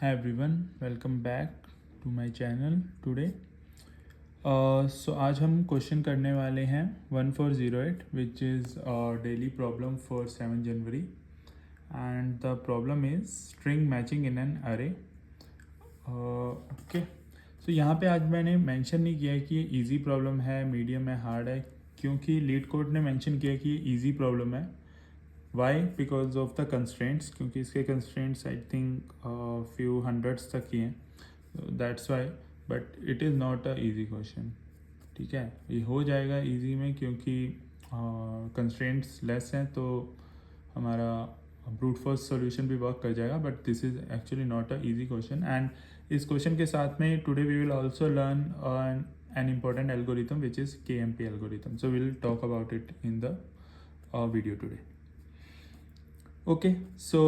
Hi everyone, welcome back to my channel today. So आज हम question करने वाले हैं 1408 which is daily problem for 7 January and the problem is string matching in an array. Okay so यहाँ पे आज मैंने मेंशन नहीं किया कि ये इजी प्रॉब्लम है, मीडियम है, हार्ड है, क्योंकि लीड कोड ने मेंशन किया कि ये इजी प्रॉब्लम है. Why? Because of the constraints, क्योंकि इसके constraints I think few hundreds तक ही हैं, that's why. But it is not a easy question. ठीक है, ये हो जाएगा इजी में क्योंकि कंस्ट्रेंट्स लेस हैं, तो हमारा ब्रूट फोर्स सॉल्यूशन भी वर्क कर जाएगा. But this is actually not a easy question. And इस क्वेश्चन के साथ में today we will also learn an important algorithm which is KMP algorithm. So we'll talk about it in the video today. Okay, so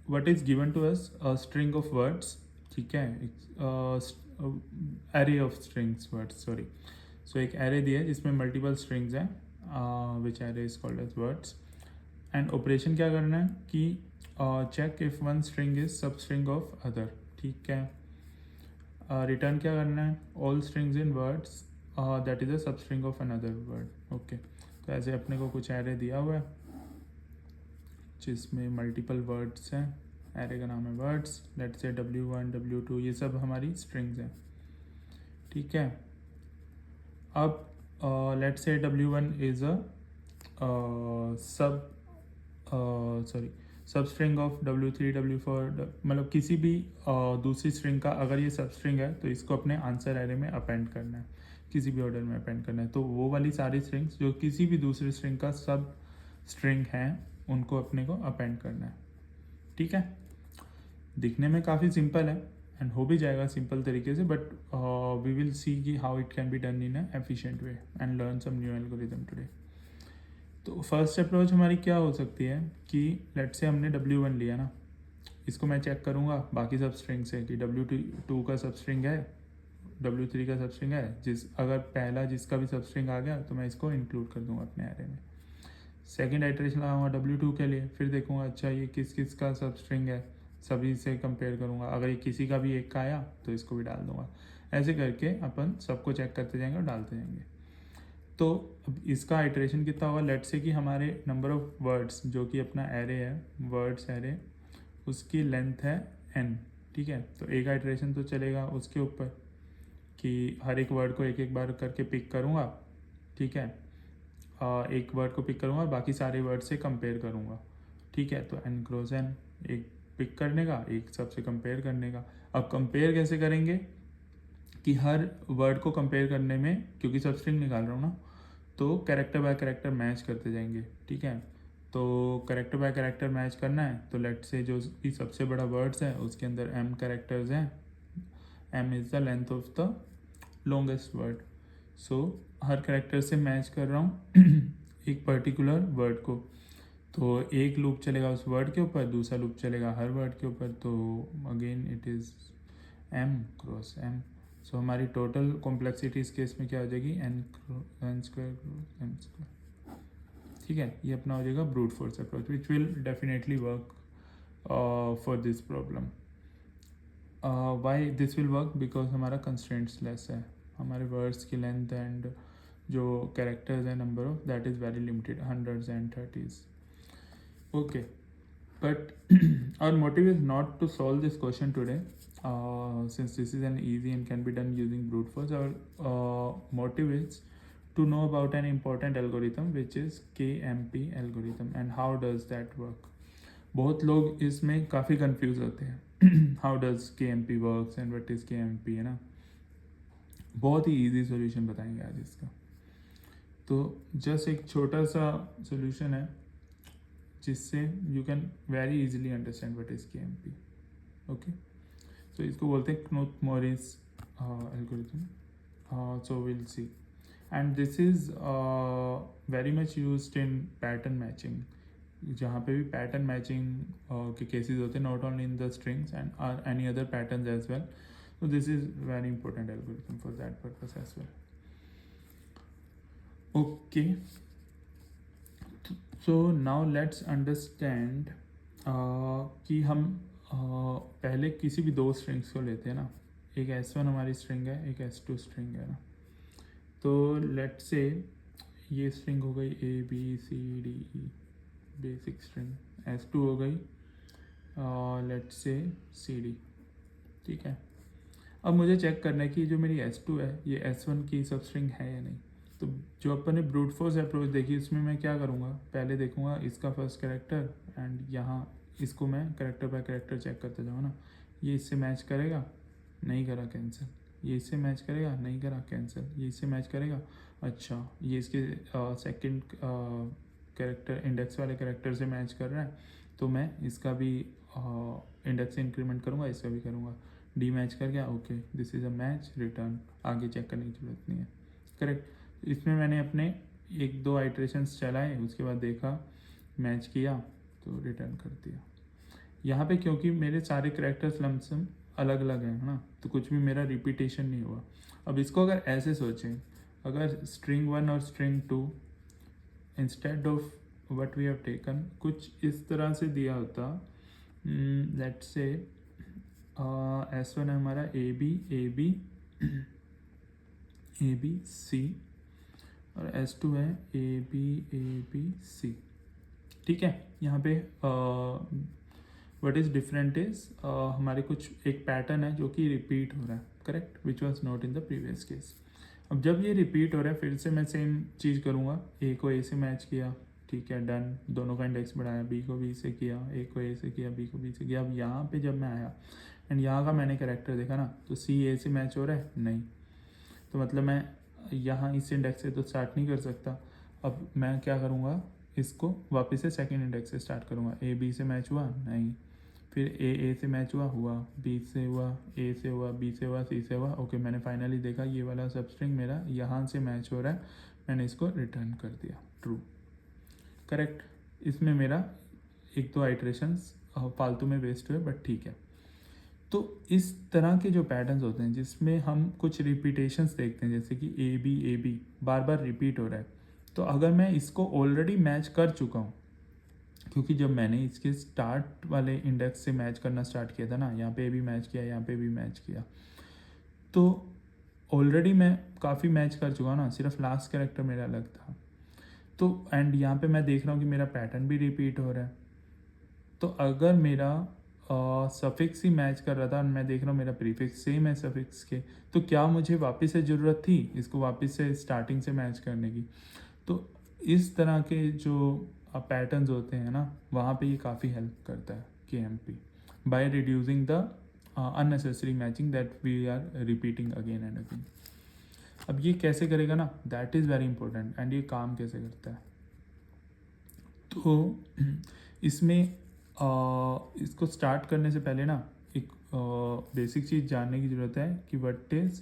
what is given to us? A string of words. ठीक है, array of strings words, sorry. So एक array दिया है जिसमें multiple strings हैं, which array is called as words. And operation क्या करना है कि check if one string is substring of other. ठीक है, return क्या करना है? All strings in words that is a substring of another word. Okay, तो ऐसे अपने को कुछ array दिया हुआ है जिसमें मल्टीपल वर्ड्स हैं. एरे का नाम है words. Let's say W1 W2 ये सब हमारी स्ट्रिंग्स हैं. ठीक है, अब let's say W1 is a सब स्ट्रिंग ऑफ W3 W4, मतलब किसी भी दूसरी स्ट्रिंग का अगर ये सब स्ट्रिंग है तो इसको अपने आंसर एरे में अपेंड करना है, किसी भी ऑर्डर में अपेंड करना है. तो वो वाली सारी स्ट्रिंग्स जो किसी भी दूसरी स्ट्रिंग का सब स्ट्रिंग हैं उनको अपने को अपेंड करना है. ठीक है, दिखने में काफ़ी सिंपल है एंड हो भी जाएगा सिंपल तरीके से, बट वी विल सी कि how it can be done in a efficient way and learn some new algorithm today. तो फर्स्ट अप्रोच हमारी क्या हो सकती है कि लेट से हमने W1 लिया ना, इसको मैं चेक करूँगा बाकी सब स्ट्रिंग से कि W2 का सब स्ट्रिंग है, W3 का सब स्ट्रिंग है. अगर पहला जिसका भी सब स्ट्रिंग आ गया तो मैं इसको इंक्लूड कर दूँगा अपने एरे में. सेकेंड आइटरेशन लगाऊंगा W2 के लिए, फिर देखूंगा अच्छा ये किस किस का सब स्ट्रिंग है, सभी से कंपेयर करूंगा. अगर ये किसी का भी एक का आया तो इसको भी डाल दूंगा. ऐसे करके अपन सबको चेक करते जाएंगे और डालते जाएंगे. तो अब इसका आइटरेशन कितना होगा? लेट से कि हमारे नंबर ऑफ वर्ड्स जो कि अपना एरे है, वर्ड्स एरे, उसकी लेंथ है n. ठीक है, तो एक आइटरेशन तो चलेगा उसके ऊपर कि हर एक वर्ड को एक एक बार करके पिक करूँगा. ठीक है, एक वर्ड को पिक करूँगा, बाकी सारे वर्ड से कंपेयर करूँगा. ठीक है, तो n क्रॉस n, एक पिक करने का, एक सबसे कंपेयर करने का. अब कंपेयर कैसे करेंगे कि हर वर्ड को कंपेयर करने में, क्योंकि सब स्ट्रिंग निकाल रहा हूँ ना, तो कैरेक्टर बाय कैरेक्टर मैच करते जाएंगे. ठीक है, तो कैरेक्टर बाय कैरेक्टर मैच करना है तो लेट से जो भी सबसे बड़ा वर्ड्स है उसके अंदर m कैरेक्टर्स हैं. m is the length of the longest word. So her character से मैच कर रहा हूँ एक पर्टिकुलर वर्ड को. तो एक लूप चलेगा उस वर्ड के ऊपर, दूसरा लूप चलेगा हर वर्ड के ऊपर. तो again it is m cross m. सो हमारी टोटल कॉम्प्लेक्सिटी इस केस में क्या हो जाएगी? n square cross m square. ठीक है, ये अपना हो जाएगा brute force approach which will definitely work for this problem. Why this will work? Because हमारा कंस्ट्रेंट्स लेस है, हमारे वर्ड्स की लेंथ एंड जो कैरेक्टर्स है number of, that is very limited, hundreds and thirties. Okay, but our motive is not to solve this question today, since this is an easy and can be done using brute force. Our motive is to know about an important algorithm which is KMP algorithm and how does that work. बहुत लोग इसमें काफ़ी confuse होते हैं how does KMP works and what is KMP, है ना. बहुत ही easy solution बताएंगे आज इसका. तो जस्ट एक छोटा सा सॉल्यूशन है जिससे you can very easily understand what is KMP. Okay, तो इसको बोलते हैं Knuth Morris algorithm. So will see. And this is very much used in pattern matching, जहाँ पे भी पैटर्न मैचिंग के केसेस होते हैं, not only in the strings and any other patterns as well. So this is very important algorithm for that purpose as well. Okay, so now let's understand कि हम पहले किसी भी दो स्ट्रिंग्स को लेते हैं ना, एक S1 हमारी स्ट्रिंग है, एक S2 स्ट्रिंग है ना। तो लेट से ये स्ट्रिंग हो गई ABCDE बेसिक स्ट्रिंग, S2 हो गई लेट से CD, ठीक है। अब मुझे चेक करना है कि जो मेरी S2 है ये S1 की सब स्ट्रिंग है या नहीं। तो जो अपन ने ब्रूट फोर्स अप्रोच देखी उसमें मैं क्या करूँगा, पहले देखूँगा इसका फर्स्ट कैरेक्टर एंड यहाँ इसको मैं कैरेक्टर बाय कैरेक्टर चेक करते जाऊँ ना। ये इससे मैच करेगा, नहीं करा कैंसिल। ये इससे मैच करेगा, नहीं करा कैंसिल। ये इससे मैच करेगा, अच्छा ये इसके सेकंड कैरेक्टर इंडेक्स वाले कैरेक्टर से मैच कर रहा है, तो मैं इसका भी इंडेक्स से इंक्रीमेंट करूँगा, इसका भी करूँगा। डी मैच कर गया, okay this is a match, return. आगे चेक करने की जरूरत नहीं है, करेक्ट। इसमें मैंने अपने एक दो आइट्रेशंस चलाए, उसके बाद देखा मैच किया तो रिटर्न कर दिया। यहाँ पे क्योंकि मेरे सारे कैरेक्टर्स लमसम अलग अलग हैं ना, तो कुछ भी मेरा रिपीटेशन नहीं हुआ। अब इसको अगर ऐसे सोचें, अगर स्ट्रिंग 1 और string 2 instead of what we have taken कुछ इस तरह से दिया होता, लेट्स से S1 है हमारा ABC और S2 है ABC, ठीक है। यहाँ पे व्हाट इज़ डिफरेंट इज हमारे कुछ एक पैटर्न है जो कि रिपीट हो रहा है, correct, which was not in the previous case. अब जब ये रिपीट हो रहा है फिर से मैं सेम चीज़ करूँगा, ए को ए से मैच किया, ठीक है डन, दोनों का इंडेक्स बढ़ाया, बी को बी से किया, ए को ए से किया, बी को बी से किया। अब यहाँ पे जब मैं आया एंड यहाँ का मैंने कैरेक्टर देखा ना, तो सी ए से मैच हो रहा है, नहीं, तो मतलब मैं यहाँ इस इंडेक्स से तो स्टार्ट नहीं कर सकता। अब मैं क्या करूँगा, इसको वापस से सेकंड इंडेक्स से स्टार्ट करूँगा। ए बी से मैच हुआ, नहीं, फिर ए से मैच हुआ, बी से हुआ, ए से हुआ, बी से हुआ, सी से हुआ, ओके मैंने फाइनली देखा ये वाला सब स्ट्रिंग मेरा यहाँ से मैच हो रहा है, मैंने इसको रिटर्न कर दिया ट्रू, करेक्ट। इसमें मेरा एक दो आइट्रेशंस फालतू में वेस्ट हुए, बट ठीक है। तो इस तरह के जो पैटर्न्स होते हैं जिसमें हम कुछ रिपीटेशंस देखते हैं, जैसे कि A B bar bar repeat हो रहा है, तो अगर मैं इसको ऑलरेडी मैच कर चुका हूँ, क्योंकि जब मैंने इसके स्टार्ट वाले इंडेक्स से मैच करना स्टार्ट किया था ना, यहाँ पे भी मैच किया, यहाँ पे भी मैच किया, तो ऑलरेडी मैं काफ़ी मैच कर चुका हूँ ना, सिर्फ लास्ट कैरेक्टर मेरा अलग था। तो एंड यहाँ पे मैं देख रहा हूँ कि मेरा पैटर्न भी रिपीट हो रहा है, तो अगर मेरा सफिक्स ही मैच कर रहा था और मैं देख रहा हूँ मेरा प्रीफिक्स सेम है सफिक्स के, तो क्या मुझे वापस से ज़रूरत थी इसको वापस से स्टार्टिंग से मैच करने की। तो इस तरह के जो पैटर्न्स होते हैं ना, वहाँ पे ये काफ़ी हेल्प करता है KMP by reducing the unnecessary matching that we are repeating again and again. अब ये कैसे करेगा ना, that is very important, and ये काम कैसे करता है। तो इसमें इसको स्टार्ट करने से पहले ना एक बेसिक चीज़ जानने की ज़रूरत है कि व्हाट इज़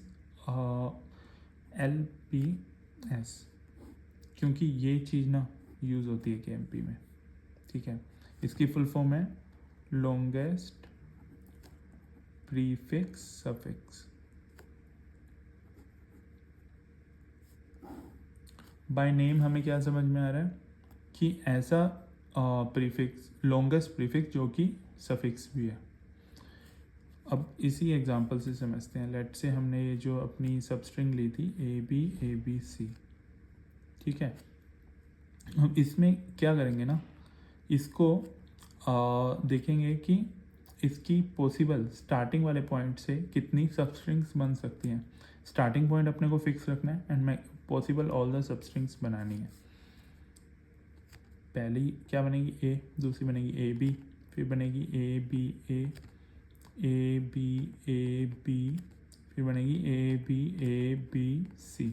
LPS, क्योंकि ये चीज़ ना यूज़ होती है KMP में, ठीक है। इसकी फुल फॉर्म है longest prefix suffix. By name हमें क्या समझ में आ रहा है कि ऐसा प्रीफिक्स, लॉन्गेस्ट प्रीफिक्स जो कि सफिक्स भी है। अब इसी एग्जांपल से समझते हैं। लेट से हमने ये जो अपनी सब स्ट्रिंग ली थी ABC, ठीक है। हम इसमें क्या करेंगे ना, इसको देखेंगे कि इसकी पॉसिबल स्टार्टिंग वाले पॉइंट से कितनी सब स्ट्रिंग्स बन सकती हैं। स्टार्टिंग पॉइंट अपने को फिक्स रखना है एंड मैं possible all the sub strings बनानी है। पहली क्या बनेगी ए, दूसरी बनेगी AB, फिर बनेगी ABA, ABAB, फिर बनेगी ABABC।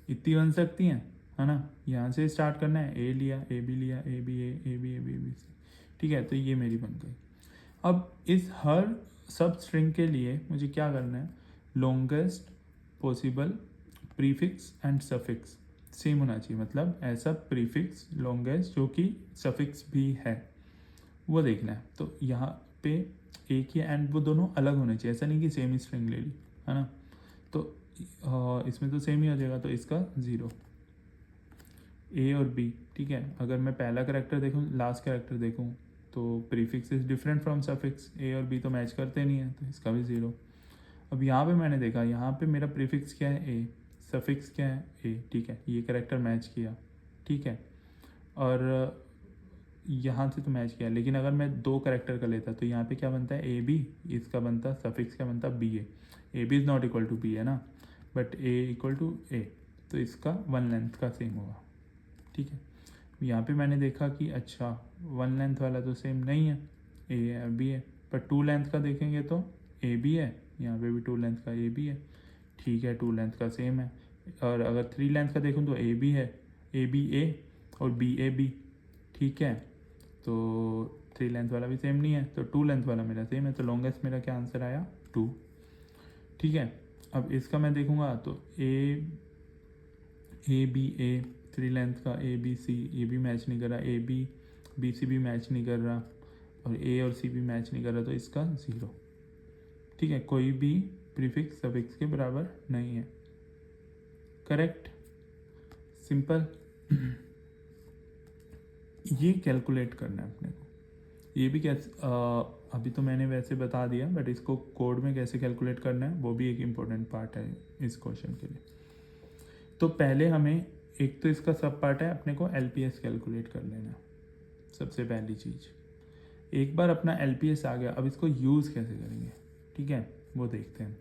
इतनी बन सकती हैं, है ना। यहाँ से स्टार्ट करना है, A लिया, AB लिया, ABA, ABABC, ठीक है। तो ये मेरी बन गई। अब इस हर सब स्ट्रिंग के लिए मुझे क्या करना है, longest possible prefix and suffix same होना चाहिए, मतलब ऐसा प्रीफिक्स लॉन्गेस्ट जो कि सफिक्स भी है वो देखना है। तो यहाँ पे एक ही एंड वो दोनों अलग होने चाहिए, ऐसा नहीं कि सेम ही स्ट्रिंग ले ली, है ना। तो इसमें तो सेम ही हो जाएगा, तो इसका 0 A और B, ठीक है। अगर मैं पहला कैरेक्टर देखूँ लास्ट कैरेक्टर देखूँ तो prefix is different from suffix, A और बी तो मैच करते नहीं है, तो इसका भी 0। अब यहाँ पे मैंने देखा, यहाँ पे मेरा प्रीफिक्स क्या है, ए, सफिक्स क्या है, ए, ठीक है, ये कैरेक्टर मैच किया, ठीक है, और यहाँ से तो मैच किया, लेकिन अगर मैं 2 कैरेक्टर का लेता तो यहाँ पे क्या बनता है, ए बी, इसका बनता सफिक्स क्या बनता, B A B is not equal to B है ना, but A equal to A, तो इसका 1 लेंथ का सेम होगा, ठीक है। यहाँ पे मैंने देखा कि अच्छा 1 लेंथ वाला तो सेम नहीं है, ए है बी है, पर 2 लेंथ का देखेंगे तो ए बी है, यहाँ पे भी 2 लेंथ का ए बी है, ठीक है, 2 लेंथ का सेम है। और अगर 3 लेंथ का देखूँ तो ए बी है, ए बी ए और बी ए बी, ठीक है, तो 3 लेंथ वाला भी सेम नहीं है, तो 2 लेंथ वाला मेरा सेम है, तो लॉन्गेस्ट मेरा क्या आंसर आया, 2, ठीक है। अब इसका मैं देखूँगा तो ए बी ए 3 लेंथ का, ए बी सी, ये भी मैच नहीं कर रहा, ए बी बी सी भी मैच नहीं कर रहा, और ए और सी भी मैच नहीं कर रहा, तो इसका 0, ठीक है, कोई भी प्रीफिक्स सफिक्स के बराबर नहीं है, करेक्ट, सिंपल। ये कैलकुलेट करना है अपने को, ये भी कैसे अभी तो मैंने वैसे बता दिया, बट इसको कोड में कैसे कैलकुलेट करना है वो भी एक इम्पोर्टेंट पार्ट है इस क्वेश्चन के लिए। तो पहले हमें एक तो इसका सब पार्ट है, अपने को LPS कैलकुलेट कर लेना, सबसे पहली चीज़। एक बार अपना LPS आ गया, अब इसको यूज़ कैसे करेंगे, ठीक है, वो देखते हैं।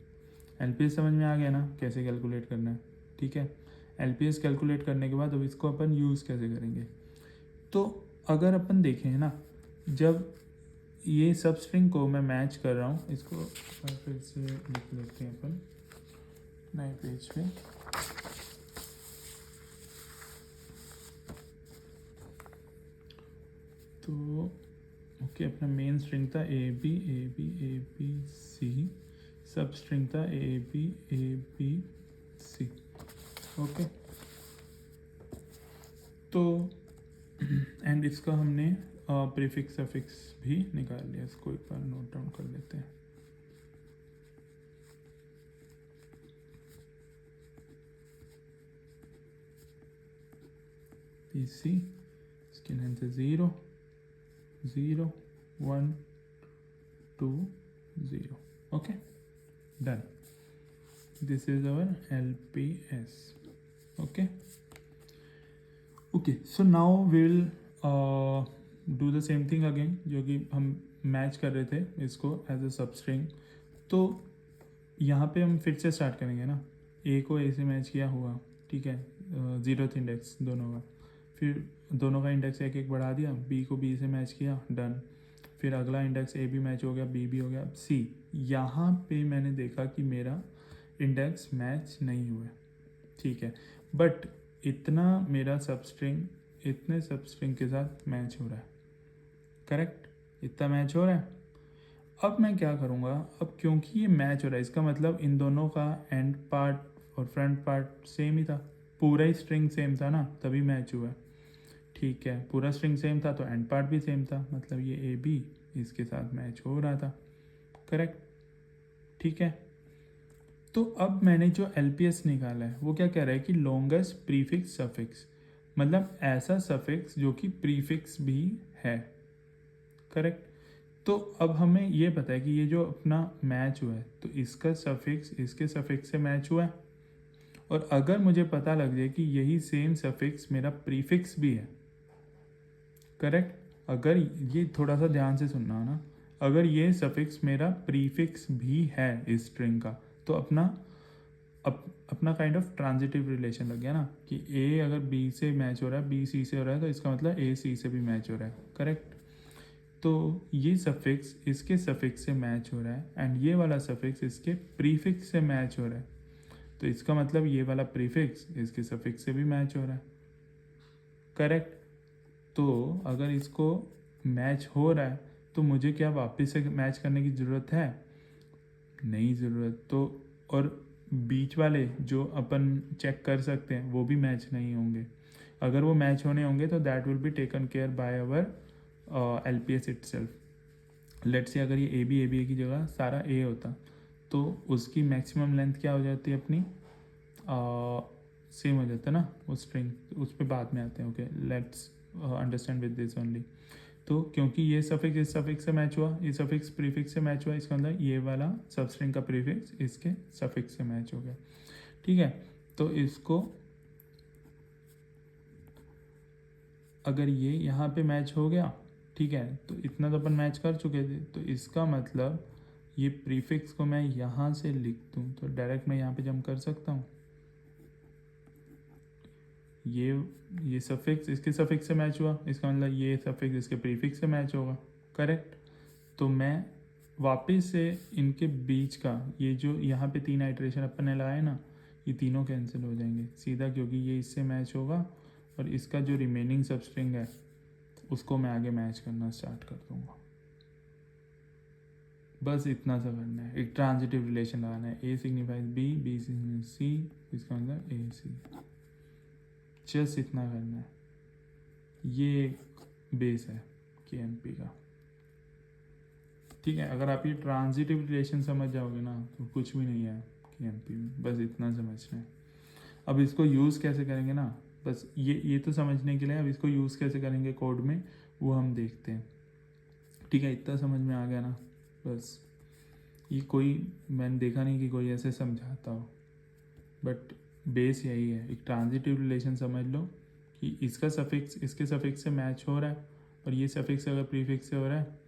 LPS समझ में आ गया ना, कैसे कैलकुलेट करना है, ठीक है। LPS कैलकुलेट करने के बाद अब इसको अपन यूज़ कैसे करेंगे, तो अगर अपन देखें ना, जब ये सब स्ट्रिंग को मैं मैच कर रहा हूँ, इसको फिर से लिख लेते हैं अपन नए पेज पे। तो ओके, अपना मेन स्ट्रिंग था ए बी सी, सब स्ट्रिंग था ए बी सी, ओके। तो एंड इसका हमने प्रीफिक्स सफिक्स भी निकाल लिया, इसको एक बार नोट डाउन कर लेते हैं। पी सी, इसकी लेंथ है 0 0 1 2 0, okay, done, this is our LPS, okay. Okay, so now we will do the same thing again, जो कि हम मैच कर रहे थे इसको एज अ सब स्ट्रिंग। तो यहाँ पे हम फिर से स्टार्ट करेंगे ना, ए को ए से मैच किया हुआ, ठीक है, 0th इंडेक्स दोनों का, फिर दोनों का इंडेक्स एक एक बढ़ा दिया, बी को बी से मैच किया, डन, फिर अगला इंडेक्स ए भी मैच हो गया, बी भी हो गया, सी। यहाँ पे मैंने देखा कि मेरा इंडेक्स मैच नहीं हुआ, ठीक है, बट इतना मेरा सब स्ट्रिंग इतने सब स्ट्रिंग के साथ मैच हो रहा है, करेक्ट, इतना मैच हो रहा है। अब मैं क्या करूँगा, अब क्योंकि ये मैच हो रहा है, इसका मतलब इन दोनों का एंड पार्ट और फ्रंट पार्ट सेम ही था, पूरा ही स्ट्रिंग सेम था ना, तभी मैच हुआ, ठीक है, पूरा स्ट्रिंग सेम था तो एंड पार्ट भी सेम था, मतलब ये ए बी इसके साथ मैच हो रहा था, करेक्ट, ठीक है। तो अब मैंने जो LPS निकाला है वो क्या कह रहा है कि लॉन्गेस्ट प्रीफिक्स सफिक्स, मतलब ऐसा सफिक्स जो कि प्रीफिक्स भी है, करेक्ट। तो अब हमें ये पता है कि ये जो अपना मैच हुआ है तो इसका सफिक्स इसके सफिक्स से मैच हुआ है, और अगर मुझे पता लग जाए कि यही सेम सफिक्स मेरा प्रीफिक्स भी है, करेक्ट, अगर ये थोड़ा सा ध्यान से सुनना ना, अगर ये सफिक्स मेरा प्रीफिक्स भी है इस स्ट्रिंग का, तो अपना काइंड ऑफ ट्रांजिटिव रिलेशन लग गया ना, कि ए अगर बी से मैच हो रहा है, बी सी से हो रहा है, तो इसका मतलब ए सी से भी मैच हो रहा है, करेक्ट। तो ये सफिक्स इसके सफिक्स से मैच हो रहा है, एंड ये वाला सफिक्स इसके प्रीफिक्स से मैच हो रहा है, तो इसका मतलब ये वाला प्रीफिक्स इसके सफिक्स से भी मैच हो रहा है, करेक्ट। तो अगर इसको मैच हो रहा है तो मुझे क्या वापस से मैच करने की ज़रूरत है, नहीं ज़रूरत। तो और बीच वाले जो अपन चेक कर सकते हैं वो भी मैच नहीं होंगे, अगर वो मैच होने होंगे तो that will be taken care by our LPS itself. Let's say अगर ये ए बी की जगह सारा ए होता तो उसकी मैक्सिमम लेंथ क्या हो जाती है अपनी, सेम हो जाता है ना वो स्ट्रिंग, उस पर बाद में आते हैं, okay, let's understand with this only. तो क्योंकि ये सफिक्स इस सफिक्स से मैच हुआ, ये सफिक्स प्रीफिक्स से मैच हुआ, इसका मतलब ये वाला सबस्ट्रिंग का प्रीफिक्स इसके सफिक्स से मैच हो गया। ठीक है, तो इसको अगर ये यहाँ पे मैच हो गया, ठीक है, तो इतना तो अपन मैच कर चुके थे, तो इसका मतलब ये प्रीफिक्स को मैं यहाँ से लिख दूँ तो डायरेक्ट मैं यहाँ पे जंप कर सकता हूँ। ये सफिक्स इसके सफिक्स से मैच हुआ, इसका मतलब ये सफिक्स इसके प्रीफिक्स से मैच होगा, करेक्ट। तो मैं वापस से इनके बीच का ये जो यहाँ पे 3 आइटरेशन अपन ने लगाए ना, ये तीनों कैंसिल हो जाएंगे सीधा, क्योंकि ये इससे मैच होगा और इसका जो रिमेनिंग सबस्ट्रिंग है उसको मैं आगे मैच करना स्टार्ट कर दूंगा। बस इतना सा करना है, एक ट्रांजिटिव रिलेशन लगाना है, ए सिग्निफाइज बी, बी सिग्निफाइज सी, इसका मतलब ए सी, जस्ट इतना करना है। ये बेस है KMP का। ठीक है, अगर आप ये ट्रांजिटिव रिलेशन समझ जाओगे ना तो कुछ भी नहीं है KMP में, बस इतना समझना है। अब इसको यूज़ कैसे करेंगे ना, बस ये तो समझने के लिए, अब इसको यूज़ कैसे करेंगे कोड में वो हम देखते हैं। ठीक है, इतना समझ में आ गया ना, बस ये कोई मैंने देखा नहीं कि कोई ऐसे समझाता हो, बट बेस यही है। एक ट्रांजिटिव रिलेशन समझ लो कि इसका सफिक्स इसके सफिक्स से मैच हो रहा है और ये सफिक्स अगर प्रीफिक्स से हो रहा है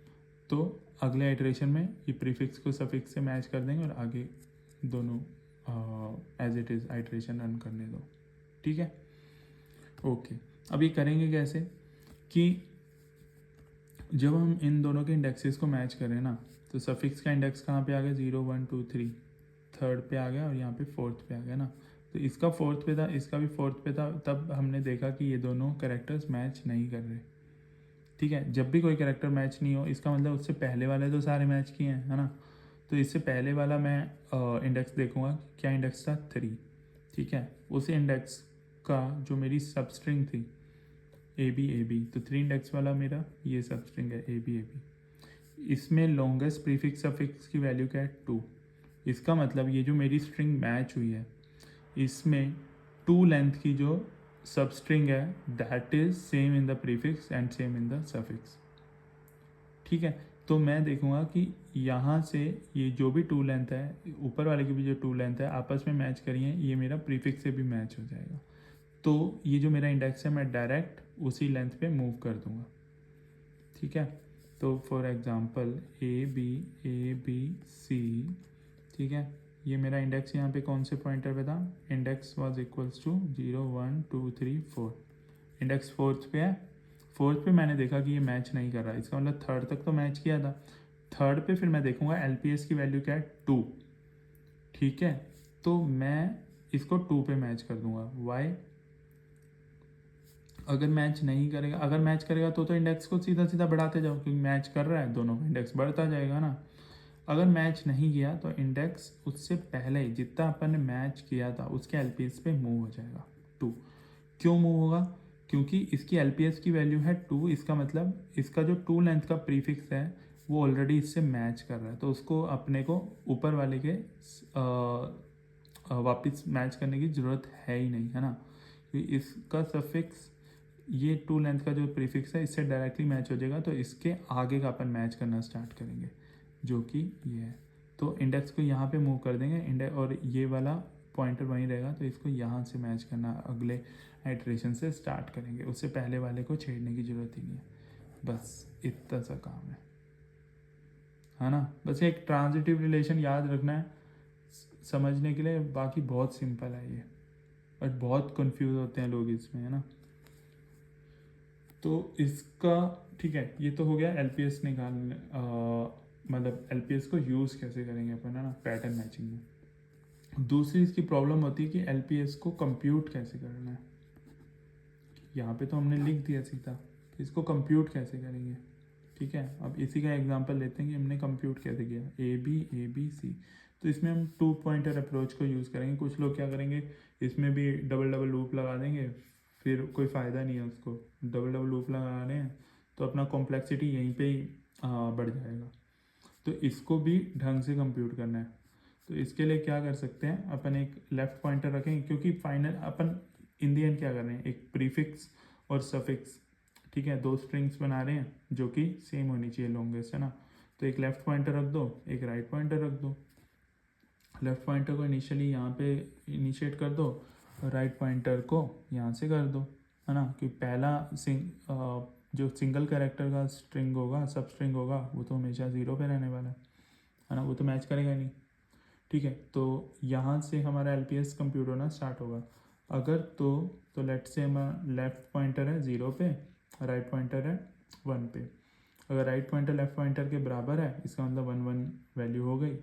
तो अगले आइटरेशन में ये प्रीफिक्स को सफिक्स से मैच कर देंगे और आगे दोनों as it is iteration run करने दो। ठीक है, ओके। अब ये करेंगे कैसे कि जब हम इन दोनों के इंडेक्सेस को मैच करें ना, तो सफिक्स का इंडेक्स कहाँ पे आ गया, 0 1 2 3, थर्ड पे आ गया और यहाँ पे फोर्थ पे आ गया ना, तो इसका फोर्थ पे था, इसका भी फोर्थ पे था, तब हमने देखा कि ये दोनों कैरेक्टर्स मैच नहीं कर रहे। ठीक है, जब भी कोई कैरेक्टर मैच नहीं हो इसका मतलब उससे पहले वाले तो सारे मैच किए हैं, है ना। तो इससे पहले वाला मैं इंडेक्स देखूंगा, क्या इंडेक्स था 3। ठीक है, उस इंडेक्स का जो मेरी सबस्ट्रिंग थी ए बी, तो 3 इंडेक्स वाला मेरा ये सबस्ट्रिंग है ए बी, इसमें लॉन्गेस्ट प्रीफिक्स सफिक्स की वैल्यू क्या है 2। इसका मतलब ये जो मेरी स्ट्रिंग मैच हुई है इसमें 2 लेंथ की जो सबस्ट्रिंग है that is same in the prefix and same in the suffix. ठीक है, तो मैं देखूंगा कि यहाँ से ये जो भी 2 लेंथ है, ऊपर वाले की भी जो 2 लेंथ है आपस में मैच करी है, ये मेरा प्रीफिक्स से भी मैच हो जाएगा। तो ये जो मेरा इंडेक्स है मैं डायरेक्ट उसी लेंथ पे मूव कर दूंगा। ठीक है, तो for example A B C, ठीक है, ये मेरा इंडेक्स यहाँ पे कौन से पॉइंटर पे था, index was equals to 0 1 2 3 4, index fourth पे है। फोर्थ पे मैंने देखा कि ये मैच नहीं कर रहा, इसका मतलब थर्ड तक तो मैच किया था, थर्ड पे फिर मैं देखूंगा LPS की वैल्यू क्या है 2। ठीक है, तो मैं इसको 2 पे मैच कर दूंगा। वाई, अगर मैच नहीं करेगा, अगर मैच करेगा तो इंडेक्स को सीधा सीधा बढ़ाते जाओ, क्योंकि मैच कर रहा है दोनों का इंडेक्स बढ़ता जाएगा ना। अगर मैच नहीं किया तो इंडेक्स उससे पहले जितना अपन ने मैच किया था उसके LPS पे मूव हो जाएगा 2। क्यों मूव होगा, क्योंकि इसकी LPS की वैल्यू है 2, इसका मतलब इसका जो 2 लेंथ का प्रीफिक्स है वो ऑलरेडी इससे मैच कर रहा है, तो उसको अपने को ऊपर वाले के वापस मैच करने की ज़रूरत है ही नहीं, है ना। क्योंकि इसका सफिक्स ये 2 लेंथ का जो प्रीफिक्स है इससे डायरेक्टली मैच हो जाएगा, तो इसके आगे का अपन मैच करना स्टार्ट करेंगे जो कि ये है। तो इंडेक्स को यहाँ पे मूव कर देंगे इंडेक्स, और ये वाला पॉइंटर वहीं रहेगा, तो इसको यहाँ से मैच करना अगले आइट्रेशन से स्टार्ट करेंगे, उससे पहले वाले को छेड़ने की ज़रूरत ही नहीं है। बस इतना सा काम है ना। बस एक ट्रांजिटिव रिलेशन याद रखना है समझने के लिए, बाकी बहुत सिंपल है ये, बट बहुत कंफ्यूज होते हैं लोग इसमें, है ना। तो इसका ठीक है, ये तो हो गया LPS निकालने, मतलब LPS को यूज़ कैसे करेंगे अपन, है ना, पैटर्न मैचिंग में। दूसरी इसकी प्रॉब्लम होती है कि LPS को कंप्यूट कैसे करना है। यहाँ पे तो हमने लिख दिया सीधा, इसको कंप्यूट कैसे करेंगे। ठीक है, अब इसी का एग्जांपल लेते हैं कि हमने कंप्यूट कैसे किया, ए बी सी। तो इसमें हम 2 पॉइंटर अप्रोच को यूज़ करेंगे। कुछ लोग क्या करेंगे, इसमें भी डबल डबल लूप लगा देंगे, फिर कोई फ़ायदा नहीं है उसको, डबल डबल लूप लगा रहे हैं तो अपना कॉम्प्लेक्सिटी यहीं पे ही बढ़ जाएगा। तो इसको भी ढंग से कंप्यूट करना है, तो इसके लिए क्या कर सकते हैं, अपन एक लेफ्ट पॉइंटर रखेंगे, क्योंकि final upon in the and क्या कर रहे हैं, एक प्रीफिक्स और सफिक्स, ठीक है, 2 स्ट्रिंग्स बना रहे हैं जो कि सेम होनी चाहिए लॉन्गेस्ट, है ना। तो एक लेफ्ट पॉइंटर रख दो, एक राइट पॉइंटर रख दो। लेफ्ट पॉइंटर को इनिशियली यहाँ पे इनिशिएट कर दो, राइट पॉइंटर को यहाँ से कर दो, है ना। कि पहला जो सिंगल कैरेक्टर का स्ट्रिंग होगा, सब स्ट्रिंग होगा, वो तो हमेशा 0 पे रहने वाला है ना, वो तो मैच करेगा नहीं। ठीक है, तो यहाँ से हमारा LPS कंप्यूट होना स्टार्ट होगा। अगर तो लेट से हमारा लेफ्ट पॉइंटर है 0 पे, राइट पॉइंटर है 1 पे। अगर राइट पॉइंटर लेफ्ट पॉइंटर के बराबर है, इसका मतलब 1 1 वैल्यू हो गई।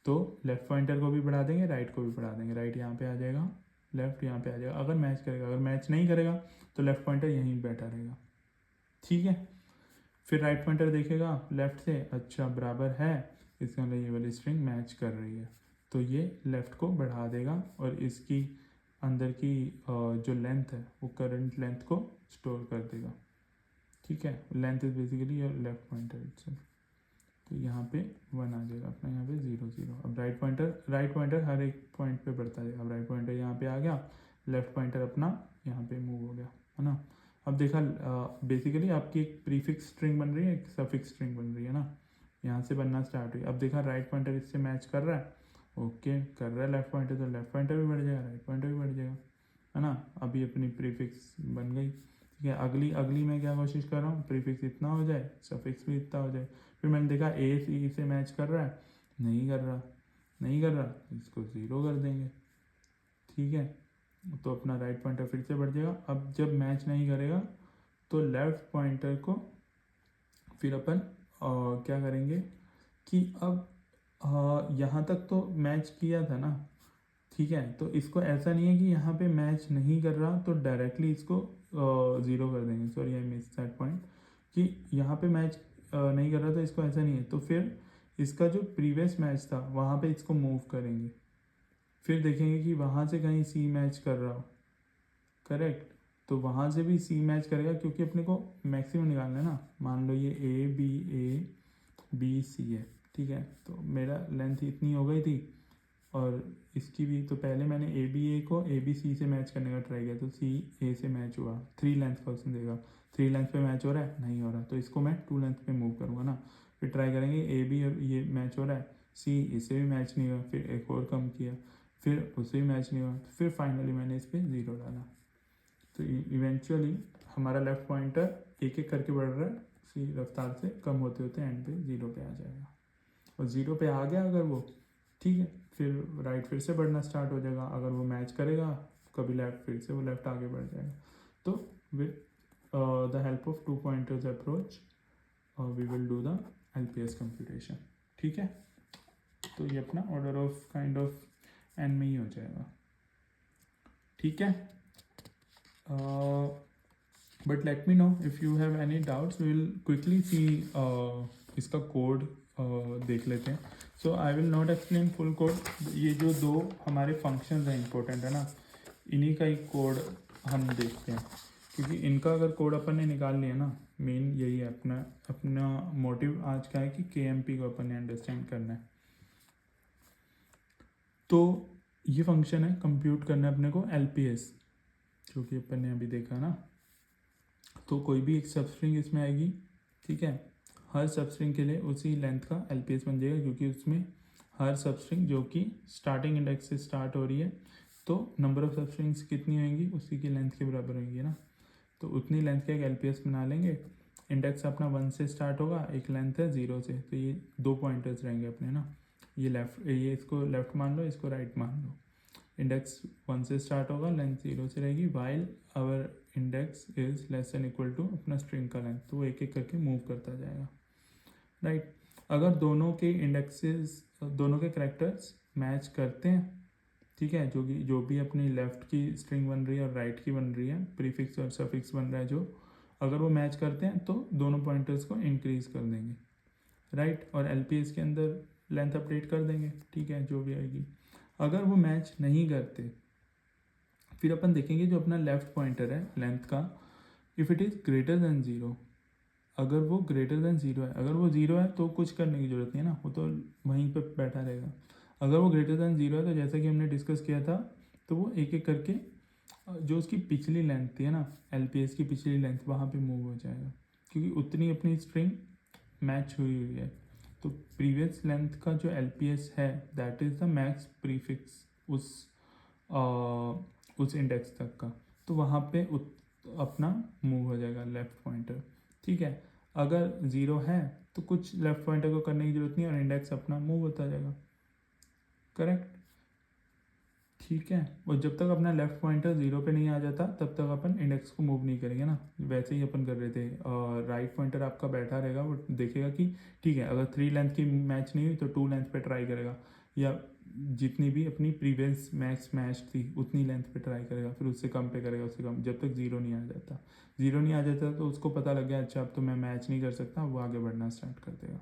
तो लेफ्ट पॉइंटर को भी बढ़ा देंगे, राइट को भी बढ़ा देंगे। राइट यहाँ पे आ जाएगा, लेफ्ट यहाँ पे आ जाएगा, अगर मैच करेगा। अगर मैच नहीं करेगा तो लेफ्ट पॉइंटर यहीं बैठा रहेगा। ठीक है, फिर राइट पॉइंटर देखेगा लेफ्ट से, अच्छा बराबर है, इसका मतलब ये वाली स्ट्रिंग मैच कर रही है, तो ये लेफ्ट को बढ़ा देगा और इसकी अंदर की जो लेंथ है वो करंट लेंथ को स्टोर कर देगा। ठीक है, length is basically your left pointer itself. तो यहाँ पे 1 आ जाएगा अपना, यहाँ पे 0 0। अब राइट पॉइंटर हर एक पॉइंट पे बढ़ता जाएगा। अब राइट पॉइंटर यहाँ पे आ गया, लेफ्ट पॉइंटर अपना यहाँ पे मूव हो गया, है ना। अब देखा बेसिकली आपकी एक प्रीफिक्स स्ट्रिंग बन रही है, एक सफिक्स स्ट्रिंग बन रही है ना, यहाँ से बनना स्टार्ट हुई। अब देखा राइट पॉइंटर इससे मैच कर रहा है, ओके कर रहा है लेफ्ट पॉइंटर, तो लेफ्ट पॉइंटर भी बढ़ जाएगा, राइट पॉइंटर भी बढ़ जाएगा, है ना। अभी अपनी प्रीफिक्स बन गई। ठीक है, अगली मैं क्या कोशिश कर रहा हूँ, प्रीफिक्स इतना हो जाए, सफिक्स भी इतना हो जाए। फिर मैंने देखा ए सी से मैच कर रहा है, नहीं कर रहा, इसको 0 कर देंगे। ठीक है, तो अपना राइट पॉइंटर फिर से बढ़ जाएगा। अब जब मैच नहीं करेगा तो लेफ्ट पॉइंटर को फिर अपन क्या करेंगे कि अब यहाँ तक तो मैच किया था ना। ठीक है, तो इसको ऐसा नहीं है कि यहाँ पे मैच नहीं कर रहा तो डायरेक्टली इसको 0 कर देंगे। Sorry I miss that point, कि यहाँ पे मैच नहीं कर रहा तो इसको ऐसा नहीं है। तो फिर इसका जो प्रीवियस मैच था वहाँ पे इसको मूव करेंगे, फिर देखेंगे कि वहाँ से कहीं सी मैच कर रहा हो, करेक्ट। तो वहाँ से भी सी मैच करेगा क्योंकि अपने को मैक्सिमम निकालना है ना। मान लो ये ए बी सी है, ठीक है, तो मेरा लेंथ इतनी हो गई थी और इसकी भी। तो पहले मैंने ए को ए बी सी से मैच करने का ट्राई किया, तो सी ए से मैच हुआ, 3 लेंथ का उसने देगा, 3 लेंथ पे मैच हो रहा है, नहीं हो रहा, तो इसको मैं 2 लेंथ पे मूव करूँगा ना। फिर ट्राई करेंगे ए बी और ये मैच हो रहा है, सी इससे भी मैच नहीं हुआ, फिर एक और कम किया, फिर उससे भी मैच नहीं हुआ, फिर फाइनली मैंने इस पर 0 डाला। तो इवेंचुअली हमारा लेफ्ट पॉइंटर एक एक करके बढ़ रहा है, सी रफ्तार से कम होते होते एंड पे 0 पे आ जाएगा। और 0 पे आ गया अगर वो, ठीक है, फिर राइट फिर से बढ़ना स्टार्ट हो जाएगा। अगर वो मैच करेगा कभी लेफ्ट, फिर से वो लेफ्ट आगे बढ़ जाएगा। तो with the help of 2 pointers approach we will do the LPS computation. ठीक है, तो ये अपना order of kind of N में ही हो जाएगा। ठीक है, but let me know if you have any doubts, we will quickly see इसका कोड देख लेते हैं। So I will not explain full code. ये जो 2 हमारे फंक्शंस हैं इंपॉर्टेंट, है ना, इन्हीं का ही कोड हम देखते हैं, क्योंकि इनका अगर कोड अपन ने निकाल लिया ना, मेन यही है अपना मोटिव आज का है कि KMP को अपन ने अंडरस्टैंड करना है। तो ये फंक्शन है, कंप्यूट करना है अपने को LPS, जो कि अपन ने अभी देखा ना। तो कोई भी एक सबस्ट्रिंग इसमें आएगी, ठीक है, हर सबस्ट्रिंग के लिए उसी लेंथ का LPS बन जाएगा, क्योंकि उसमें हर सबस्ट्रिंग जो कि स्टार्टिंग इंडेक्स से स्टार्ट हो रही है, तो नंबर ऑफ सबस्ट्रिंग्स कितनी होंगी उसी की लेंथ के बराबर होंगी ना। तो उतनी लेंथ का एक LPS बना लेंगे। इंडेक्स अपना 1 से स्टार्ट होगा, एक लेंथ है 0 से, तो ये 2 पॉइंटर्स रहेंगे अपने ना। ये लेफ्ट, ये इसको लेफ्ट मान लो, इसको राइट मान लो। इंडेक्स 1 से स्टार्ट होगा, लेंथ 0 से रहेगी, while our index is less than equal to अपना स्ट्रिंग का लेंथ, तो वो एक एक करके मूव करता जाएगा, राइट। अगर दोनों के इंडेक्सेस, दोनों के कैरेक्टर्स मैच करते हैं, ठीक है, जो भी अपनी लेफ्ट की स्ट्रिंग बन रही है और राइट की बन रही है, प्रीफिक्स और सफिक्स बन रहा है जो, अगर वो मैच करते हैं तो दोनों पॉइंटर्स को इंक्रीज कर देंगे, राइट, और LPS के अंदर लेंथ अपडेट कर देंगे, ठीक है, जो भी आएगी। अगर वो मैच नहीं करते, फिर अपन देखेंगे जो अपना लेफ्ट पॉइंटर है लेंथ का, if it is greater than 0, अगर वो ग्रेटर देन 0 है, अगर वो 0 है तो कुछ करने की ज़रूरत नहीं है ना, वो तो वहीं पे बैठा रहेगा। अगर वो ग्रेटर देन 0 है तो जैसा कि हमने डिस्कस किया था, तो वो एक एक करके जो उसकी पिछली लेंथ थी है ना, LPS की पिछली लेंथ, वहाँ पे मूव हो जाएगा, क्योंकि उतनी अपनी स्ट्रिंग मैच हुई हुई है। तो प्रीवियस लेंथ का जो LPS है that is the max prefix उस इंडेक्स तक का, तो वहाँ पे अपना मूव हो जाएगा लेफ़्ट पॉइंटर। ठीक है, अगर 0 है तो कुछ लेफ़्ट पॉइंटर को करने की ज़रूरत नहीं और इंडेक्स अपना मूव होता जाएगा। करेक्ट। ठीक है, और जब तक अपना लेफ़्ट पॉइंटर 0 पे नहीं आ जाता तब तक अपन इंडेक्स को मूव नहीं करेंगे ना, वैसे ही अपन कर रहे थे। और राइट पॉइंटर आपका बैठा रहेगा, वो देखेगा कि ठीक है, अगर 3 लेंथ की मैच नहीं हुई तो 2 लेंथ पे ट्राई करेगा, या जितनी भी अपनी प्रीवियस मैक्स मैच थी उतनी लेंथ पे ट्राई करेगा, फिर उससे कम पे करेगा, उससे कम, जब तक 0 नहीं आ जाता। 0 नहीं आ जाता तो उसको पता लग गया अच्छा अब तो मैं मैच नहीं कर सकता, वो आगे बढ़ना स्टार्ट कर देगा।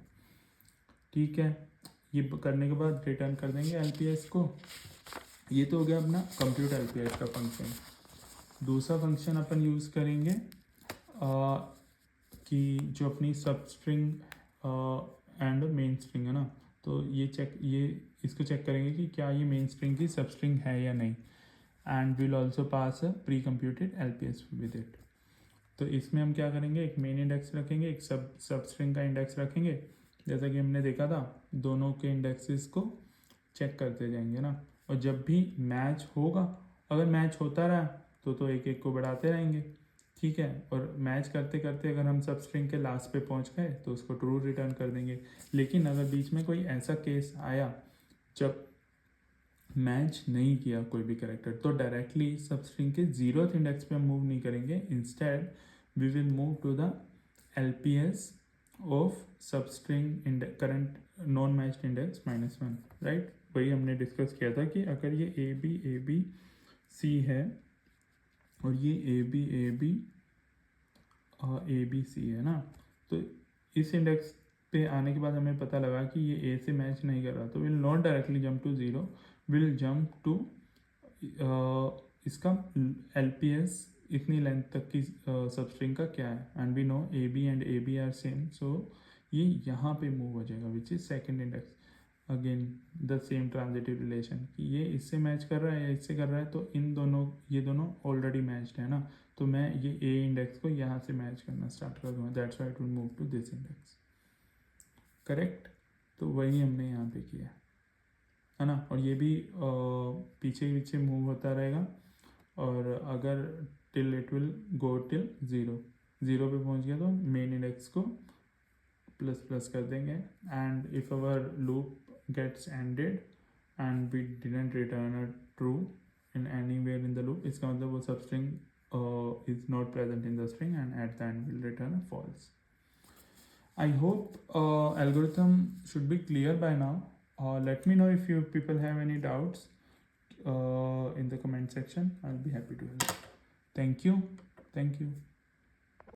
ठीक है, ये करने के बाद रिटर्न कर देंगे LPS को। ये तो हो गया अपना कंप्यूट LPS का फंक्शन। दूसरा फंक्शन अपन यूज़ करेंगे कि जो अपनी सब स्ट्रिंग एंड मेन स्ट्रिंग है ना, तो ये इसको चेक करेंगे कि क्या ये मेन स्ट्रिंग की सब स्ट्रिंग है या नहीं, and will also pass a pre computed LPS with it. तो इसमें हम क्या करेंगे, एक मेन इंडेक्स रखेंगे, एक सब स्ट्रिंग का इंडेक्स रखेंगे, जैसा कि हमने देखा था, दोनों के इंडेक्सेस को चेक करते जाएंगे ना, और जब भी मैच होगा, अगर मैच होता रहा तो एक एक को बढ़ाते रहेंगे। ठीक है, और मैच करते करते अगर हम सब स्ट्रिंग के लास्ट पे पहुंच गए तो उसको ट्रू रिटर्न कर देंगे। लेकिन अगर बीच में कोई ऐसा केस आया जब मैच नहीं किया कोई भी कैरेक्टर, तो डायरेक्टली सब स्ट्रिंग के 0th इंडेक्स पे हम मूव नहीं करेंगे, instead we will move to the LPS of substring current non matched index -1, right. वही हमने डिस्कस किया था कि अगर ये ABC है और ये ABC है ना, तो इस इंडेक्स पे आने के बाद हमें पता लगा कि ये A से मैच नहीं कर रहा, तो will not directly jump to 0, will jump to इसका LPS इतनी लेंथ तक की सब स्ट्रिंग का क्या है, and we know AB and AB are same, so ये यहाँ पे मूव हो जाएगा which is second index. Again the same transitive relation कि ये इससे मैच कर रहा है या इससे कर रहा है, तो ये दोनों ऑलरेडी मैच्ड है ना, तो मैं ये A इंडेक्स को यहाँ से मैच करना स्टार्ट कर दूँगा, that's why it will move to this index. Correct, तो वही हमने यहाँ पे किया है ना, और ये भी पीछे पीछे मूव होता रहेगा, और अगर till it will go till 0 पे पहुँच गया तो मेन इंडेक्स को ++ कर देंगे, and if our loop gets ended and we didn't return a true in anywhere in the loop, इसका मतलब वो सब string is not present in the string and at the end will return a false. I hope algorithm should be clear by now. Let me know if you people have any doubts in the comment section. I'll be happy to help. Thank you.